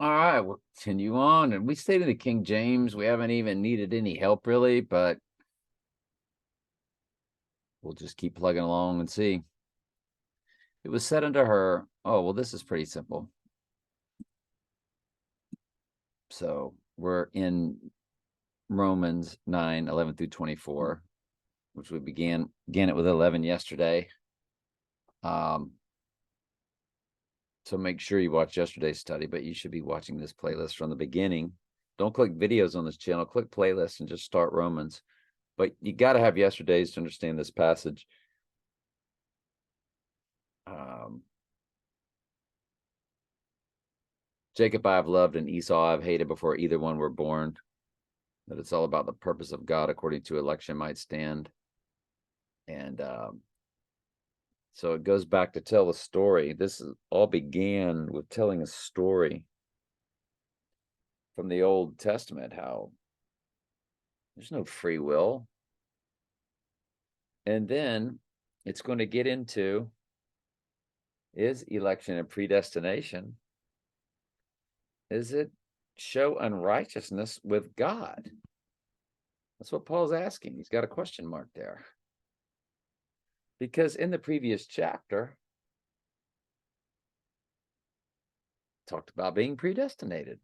All right, we'll continue on. And we stayed in the King James. We haven't even needed any help really, but we'll just keep plugging along and see. It was said unto her, oh, well, this is pretty simple. So we're in Romans 9:11 through 24, which we began it with 11 yesterday. So make sure you watch yesterday's study, but you should be watching this playlist from the beginning. Don't click videos on this channel, click playlists and just start Romans. But you got to have yesterday's to understand this passage. Jacob I have loved and Esau I have hated before either one were born. That it's all about the purpose of God according to election might stand. And so it goes back to tell the story. This all began with telling a story from the Old Testament, how there's no free will. And then it's going to get into, is election and predestination, is it show unrighteousness with God? That's what Paul's asking. He's got a question mark there. Because in the previous chapter, talked about being predestinated.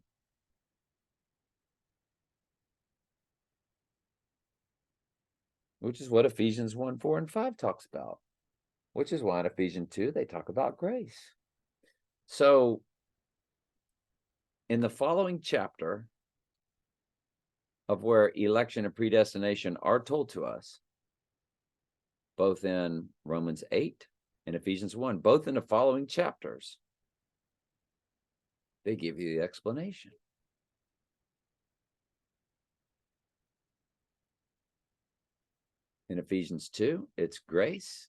Which is what Ephesians 1, 4, and 5 talks about. Which is why in Ephesians 2, they talk about grace. So in the following chapter of where election and predestination are told to us, both in Romans 8 and Ephesians 1, both in the following chapters, they give you the explanation. In Ephesians 2, it's grace,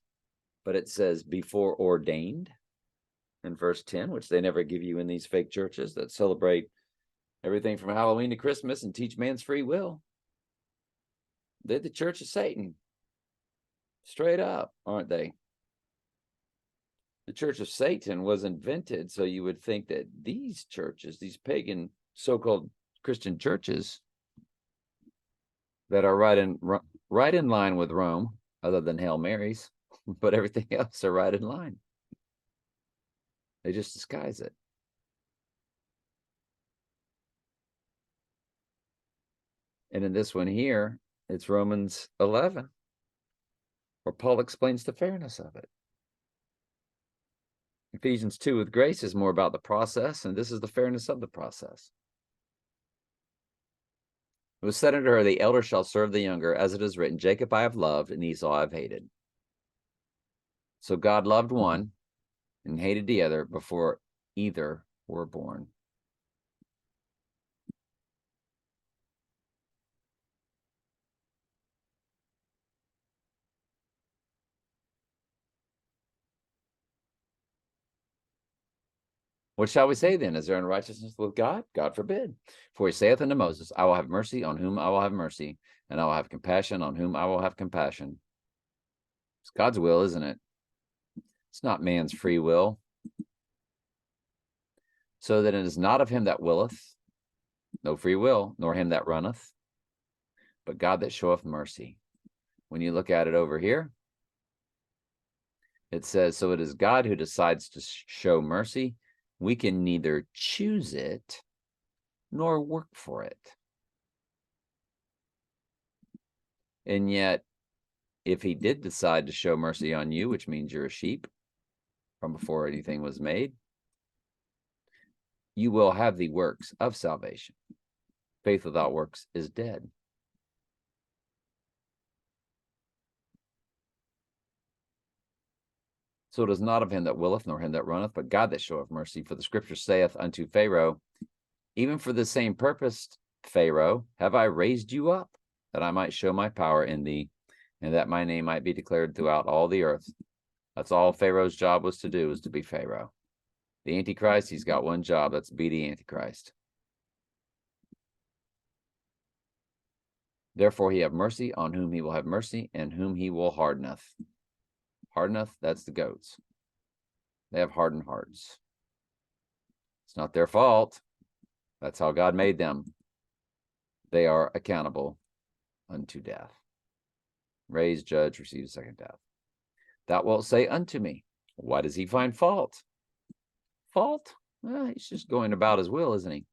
but it says before ordained in verse 10, which they never give you in these fake churches that celebrate everything from Halloween to Christmas and teach man's free will. They're the church of Satan. Straight up, aren't they? The church of Satan was invented so you would think that these churches, these pagan so-called Christian churches that are right in line with Rome, other than Hail Marys, but everything else are right in line. They just disguise it. And in this one here, it's Romans 11, where Paul explains the fairness of it. Ephesians 2 with grace is more about the process, and this is the fairness of the process. It was said unto her, the elder shall serve the younger, as it is written, Jacob I have loved, and Esau I have hated. So God loved one and hated the other before either were born. What shall we say then? Is there unrighteousness with God? God forbid. For he saith unto Moses, I will have mercy on whom I will have mercy, and I will have compassion on whom I will have compassion. It's God's will, isn't it? It's not man's free will. So that it is not of him that willeth, no free will, nor him that runneth, but God that showeth mercy. When you look at it over here, it says, so it is God who decides to show mercy. We can neither choose it nor work for it. And yet, if he did decide to show mercy on you, which means you're a sheep from before anything was made, you will have the works of salvation. Faith without works is dead. So it is not of him that willeth, nor him that runneth, but God that showeth mercy. For the scripture saith unto Pharaoh, even for the same purpose, Pharaoh, have I raised you up, that I might show my power in thee, and that my name might be declared throughout all the earth. That's all Pharaoh's job was to do, was to be Pharaoh. The Antichrist, he's got one job, that's be the Antichrist. Therefore he have mercy on whom he will have mercy, and whom he will hardeneth. Hardeneth, that's the goats. They have hardened hearts. It's not their fault. That's how God made them. They are accountable unto death. Raised, judge, receive a second death. Thou wilt say unto me, why does he find fault? Fault? Well, he's just going about his will, isn't he?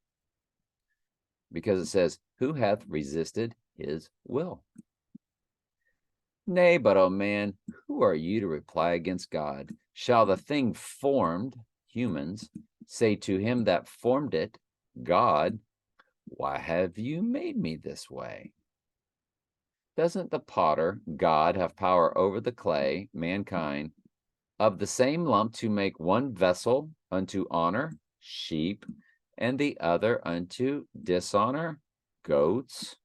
Because it says, who hath resisted his will? Nay, but, O man, who are you to reply against God? Shall the thing formed, humans, say to him that formed it, God, why have you made me this way? Doesn't the potter, God, have power over the clay, mankind, of the same lump to make one vessel unto honor, sheep, and the other unto dishonor, goats?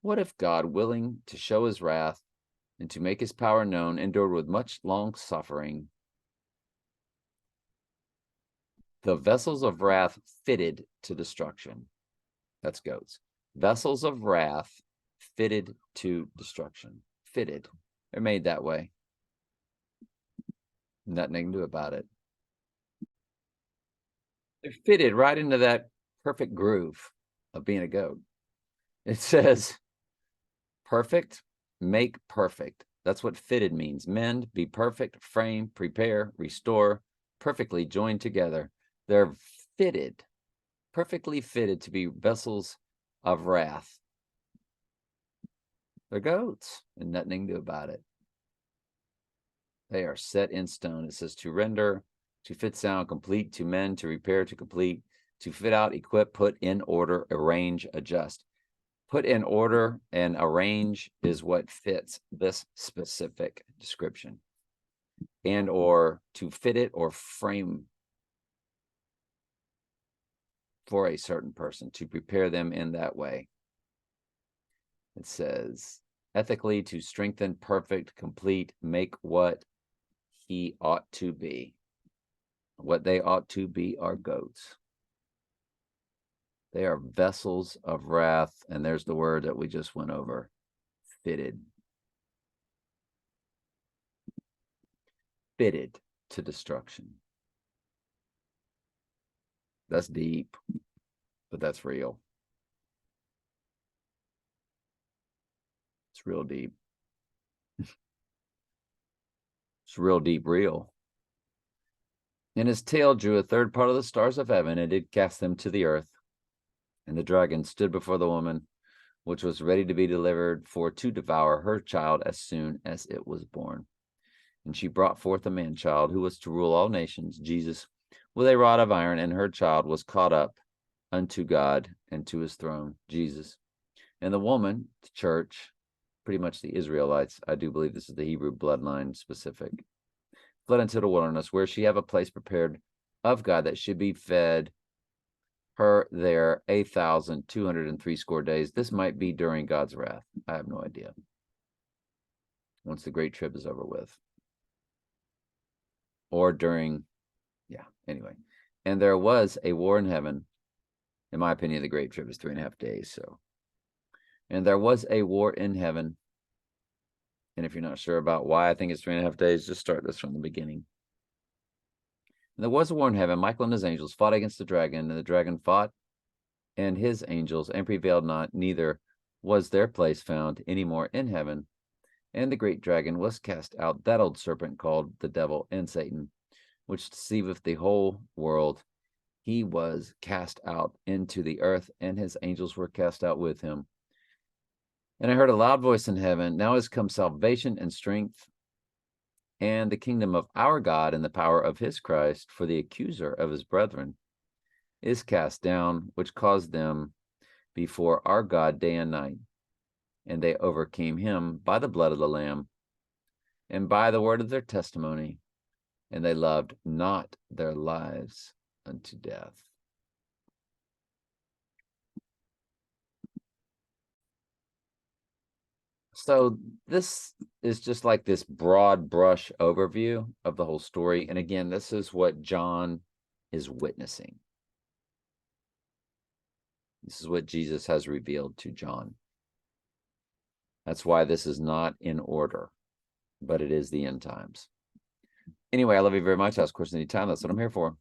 What if God, willing to show his wrath and to make his power known, endured with much long suffering the vessels of wrath fitted to destruction? That's goats. Vessels of wrath fitted to destruction. Fitted. They're made that way. Nothing they can do about it. They're fitted right into that perfect groove of being a goat. It says, perfect, make perfect. That's what fitted means. Mend, be perfect, frame, prepare, restore, perfectly joined together. They're fitted, perfectly fitted to be vessels of wrath. They're goats, and nothing they can do about it. They are set in stone. It says to render, to fit sound, complete, to mend, to repair, to complete, to fit out, equip, put in order, arrange, adjust. Put in order and arrange is what fits this specific description. And or to fit it or frame for a certain person, to prepare them in that way. It says, ethically, to strengthen, perfect, complete, make what he ought to be. What they ought to be are goats. They are vessels of wrath, and there's the word that we just went over, fitted. Fitted to destruction. That's deep, but that's real. It's real deep. It's real deep, real. And his tail drew a third part of the stars of heaven, and did cast them to the earth. And the dragon stood before the woman, which was ready to be delivered, for to devour her child as soon as it was born. And she brought forth a man-child, who was to rule all nations, Jesus, with a rod of iron, and her child was caught up unto God and to his throne, Jesus. And the woman, the church, pretty much the Israelites, I do believe this is the Hebrew bloodline specific, fled into the wilderness, where she have a place prepared of God, that should be fed her there 1,260 days. This might be during God's wrath. I have no idea. Once the great trib is over with. Or during, anyway. And there was a war in heaven. In my opinion, the great trib is 3.5 days, so. And there was a war in heaven. And if you're not sure about why I think it's 3.5 days, just start this from the beginning. And there was a war in heaven. Michael and his angels fought against the dragon, and the dragon fought and his angels, and prevailed not, neither was their place found any more in heaven. And the great dragon was cast out, that old serpent called the devil and Satan, which deceiveth the whole world. He was cast out into the earth, and his angels were cast out with him. And I heard a loud voice in heaven, now is come salvation and strength, and the kingdom of our God, and the power of his Christ, for the accuser of his brethren is cast down, which caused them before our God day and night. And they overcame him by the blood of the Lamb, and by the word of their testimony, and they loved not their lives unto death. So this is just like this broad brush overview of the whole story. And again, this is what John is witnessing. This is what Jesus has revealed to John. That's why this is not in order, but it is the end times. Anyway, I love you very much. Ask questions anytime. That's what I'm here for.